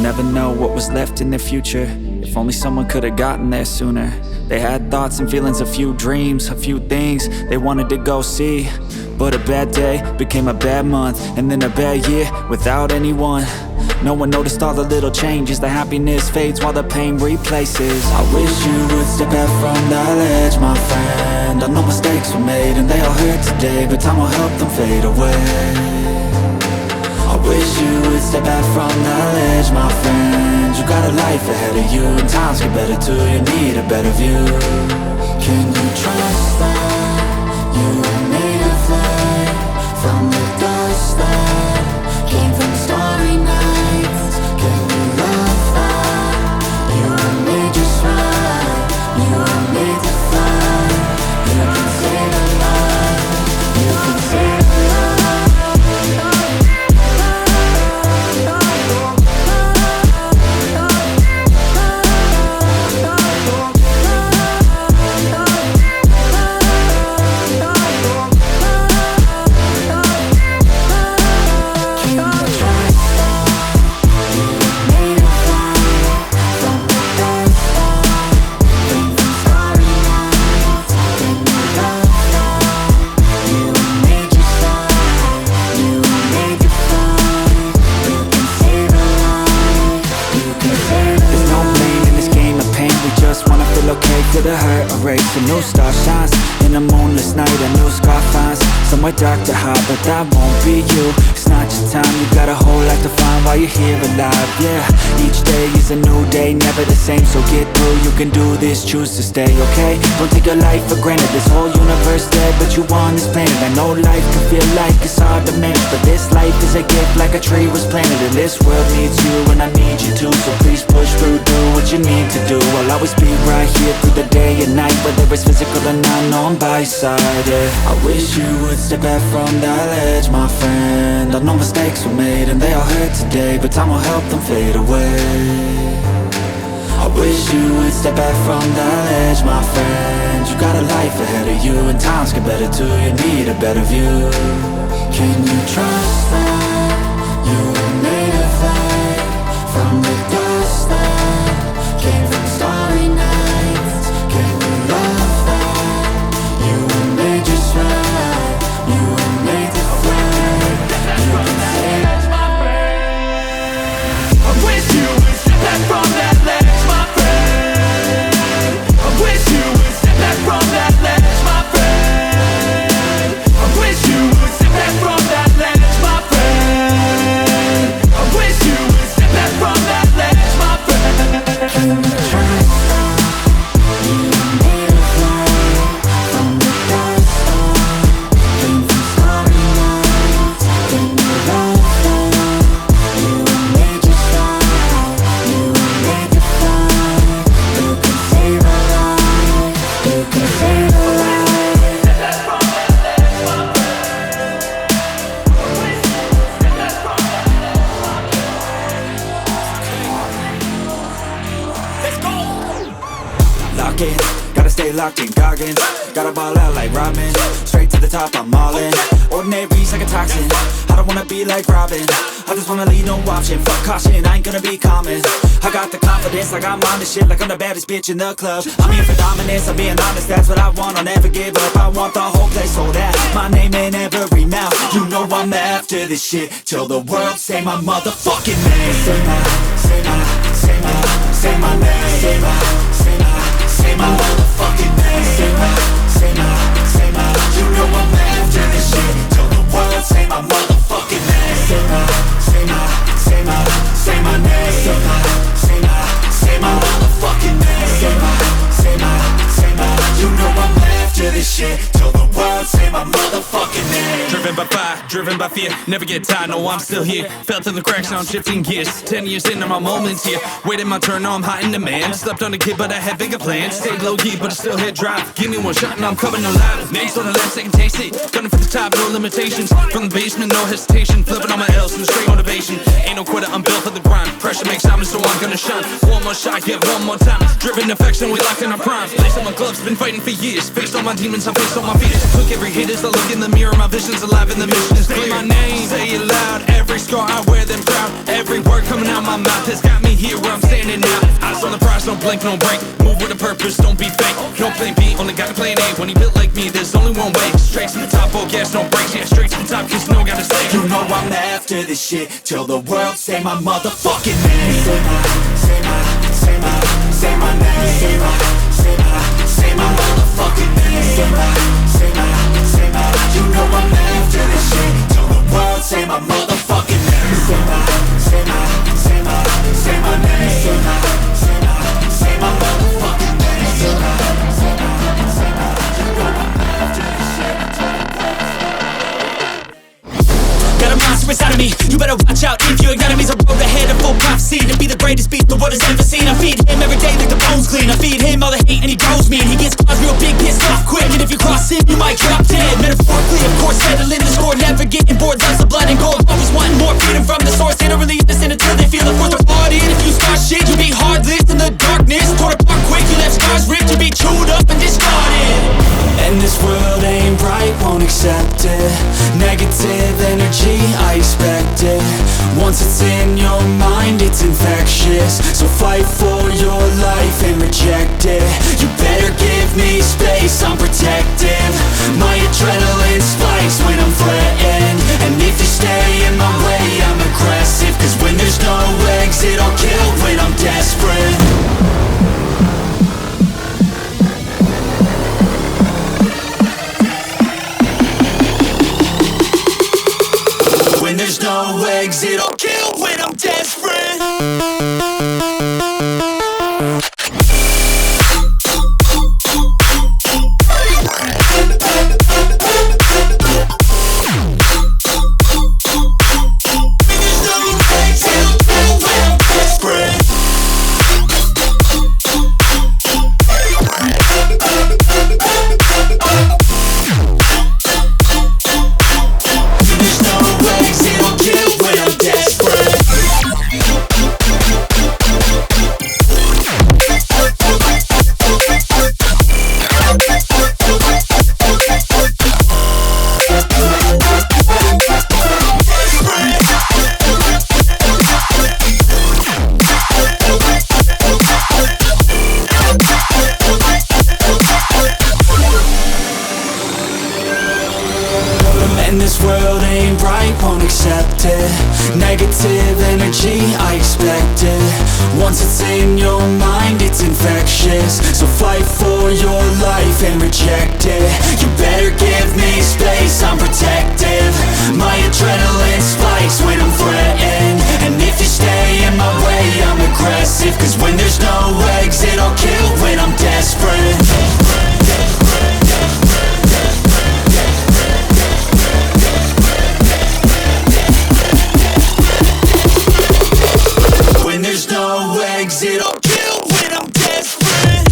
never know what was left in their future. If only someone could have gotten there sooner. They had thoughts and feelings, a few dreams, a few things they wanted to go see. But a bad day became a bad month, and then a bad year without anyone. No one noticed all the little changes. The happiness fades while the pain replaces. I wish you would step back from that ledge, my friend. I know mistakes were made and they all hurt today, but time will help them fade away. I wish you would step back from that ledge, my friend. You got a life ahead of you, and times get better too. You need a better view. Can you trust that you were made of light from the dust that came from starry nights? Can you love that you were made just right? You were made to fly. You can save a life. You can save a life. To the heart erase, a new star shines in a moonless night, a new scar finds somewhere dark to hide, but that won't be you. It's not your time, you got a whole lot to find while you're here alive. Yeah, each day is a new day, never the same, so get through. You can do this, choose to stay, okay? Don't take your life for granted. This whole universe dead, but you on this planet. I know life can feel like it's hard to manage, but this life is a gift, like a tree was planted. And this world needs you, and I need you too. So please push through, do what you need to do. I'll always be right here through the day and night, whether it's physical or not, no, I'm by your side, yeah. I wish you would step back from that ledge, my friend. I know mistakes were made and they all hurt today, but time will help them fade away. I wish you would step back from that ledge, my friend. You got a life ahead of you, and times get better too. You need a better view. Can you trust that you were made of light from the dust that came from starry nights? Can you love that you were made just right? You were made to fly. You can save my friend. I wish you would step back from that ledge, my friend. I wish you would step back from that ledge, my friend. I wish you would step back from that ledge, my friend. I wish you would step back from that ledge, my friend. Can you trust that you were made of light from the dust that came from starry nights? Can you love that you were made just right? You were made to fly. You can save a life. You can save a life. Lock in, gotta stay locked in, Goggins. Gotta ball out like Robin. Straight to the top, I'm all in. Ordinary's like a toxin. I don't wanna be like Robin. I just wanna leave no option. Fuck caution, I ain't gonna be common. I got the confidence, like I'm on this shit, like I'm the baddest bitch in the club. I'm here for dominance, I'm being honest, that's what I want. I'll never give up, I want the whole place sold out. My name in every mouth, you know I'm after this shit till the world say my motherfucking name. Say my name. Say my name. Say my motherfucking name. Say my. You know I'm after this shit till the world say my motherfucking name. Say my name. Say my motherfucking name. Say my. You know I'm after this shit till the world say my motherfucking name. Driven by fire, driven by fear, never get tired, no I'm still here. Felt in the cracks, now I'm shifting gears. 10 years into my moments here, waiting my turn, now I'm hot in demand. Slept on a kid but I had bigger plans. Stayed low key but I still hit drive. Give me one shot and I'm coming alive. Names on the left, second taste it. Gunning for the top, no limitations. From the basement, no hesitation. Flipping on my L's and straight motivation. Ain't no quitter, I'm built for the grind. Pressure makes diamonds, so I'm gonna shine. One more shot, yeah, one more time. Driven affection, we locked in our prime. Lace on my gloves, been fighting for years. Faced all my demons, I faced all my fears. Took every hit as I look in the mirror, my vision's alive and the mission is clear. Say my name, say it loud. Every scar I wear them proud. Every word coming out my mouth has got me no blink, no break. Move with a purpose, don't be fake. No plan B, only got a plan A. When he built like me, there's only one way. Straight to the top, oh gas, no brakes. Yeah, straight to the top, cause no gotta stay. You know I'm after this shit till the world say my motherfucking name. Say my name. Say my motherfucking name. Say my. You know I'm after this shit till the world say my motherfucking name. Say my name. Say my motherfucking name. You know I'm after this shit till the world. Got a monster inside of me, you better watch out if your enemy's a road ahead of full prophecy. To be the greatest beast the world has ever seen. I feed him every day like the bones clean. I feed him all the hate and he grows me. And he gets claws real big, pissed off quick. And if you cross him, you might drop dead. Metaphorically, of course, settling the score. Never getting bored, loves of blood and gore. Always wanting more, feeding from the source. They don't really understand until they feel the force of party. And if you start shit, you be heartless in the darkness. Torn apart quick, you left scars ripped. You be chewed up and discarded. And this world ain't right, won't accept it. Negative energy, I expect it. Once it's in your mind, it's infectious. So fight for your life and reject it. You better give me space, I'm protective. My adrenaline spikes when I'm threatened. And if you stay in my way, I'm aggressive. Cause when there's no exit, I'll kill when I'm desperate. When there's no exit, I'll kill when I'm desperate. Negative energy, I expect it. Once it's in your mind, it's infectious. So fight for your life and reject it. You better give me space, I'm protective. My adrenaline spikes when I'm threatened. And if you stay in my way, I'm aggressive. Cause when there's no exit, I'll kill when I'm desperate. There's no exit, I'll kill when I'm desperate.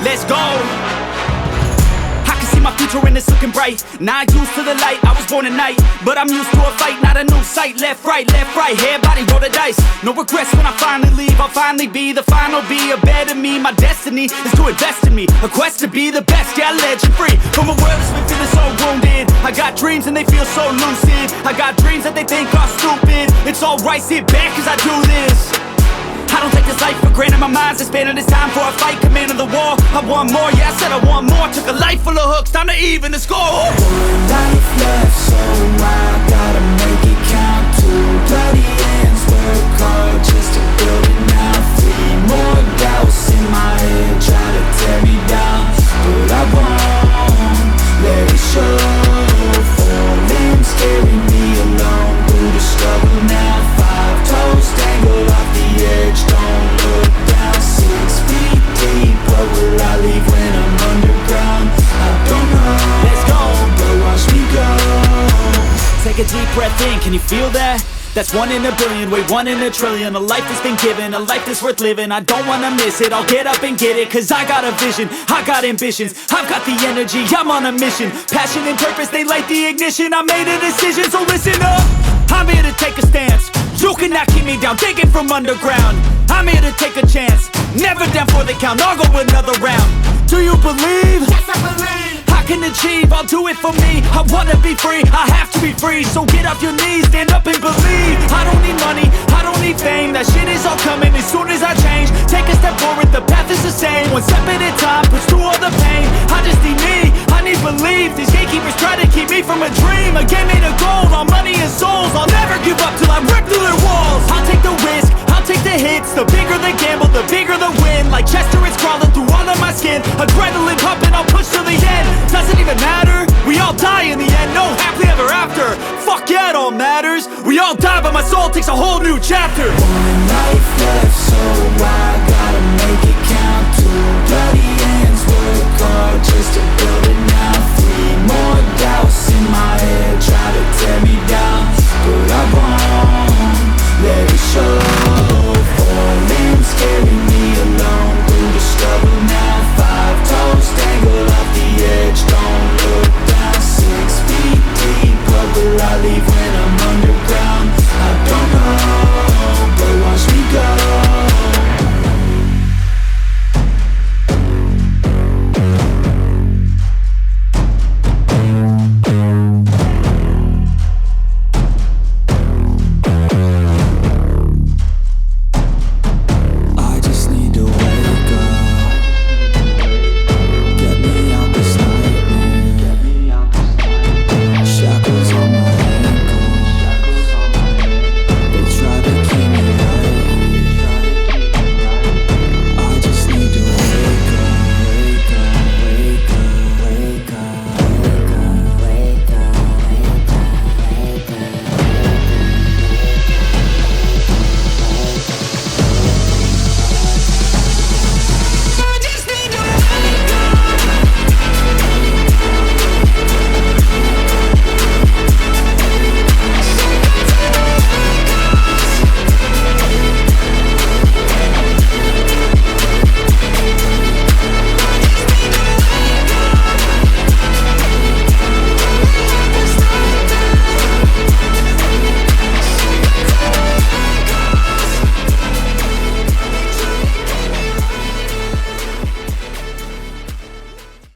Let's go. I can see my future and it's looking bright. Not used to the light, I was born at night. But I'm used to a fight, not a new sight. Left, right, head, body, roll the dice. No regrets when I finally leave. I'll finally be the final be a better me. My destiny is to invest in me. A quest to be the best, yeah, I let you free. From a world that's been feeling so wounded. I got dreams and they feel so lucid. I got dreams that they think are stupid. It's alright, sit back cause I do this. I don't take this life for granted, my mind's expanding. It's time for a fight, commanding the war. I want more, yeah, I said I want more. Took a life full of hooks, time to even the score. One life left, so I gotta make it count. Two bloody ends, work hard just to build it now. Three more doubts in my head, try to tear me down. breath in, can you feel that? That's 1 in a billion, wait 1 in a trillion. A life that's been given, a life that's worth living. I don't wanna miss it, I'll get up and get it. Cause I got a vision, I got ambitions, I've got the energy, I'm on a mission. Passion and purpose, they light the ignition. I made a decision, so listen up. I'm here to take a stance. You cannot keep me down, digging from underground. I'm here to take a chance, never down for the count. I'll go another round. Do you believe? Yes, I believe. I can achieve, I'll do it for me. I wanna be free, I have to be free. So get off your knees, stand up and believe. I don't need money, I don't need fame. That shit is all coming as soon as I change. Take a step forward, the path is the same. 1 step at a time, push through all the pain. I just need me, I need belief. These gatekeepers try to keep me from a dream. A game made of gold, all money and souls. I'll never give up till I rip through their walls. I'll take the risk, I'll take the hits. The bigger the gamble, the bigger the win. Like Chester, it's crawling through all of my skin. Adrenaline pumping, I'll push to the end. Doesn't even matter, we all die in the end. No happily ever after, fuck yeah, it all matters. We all die but my soul takes a whole new chapter. One life left, so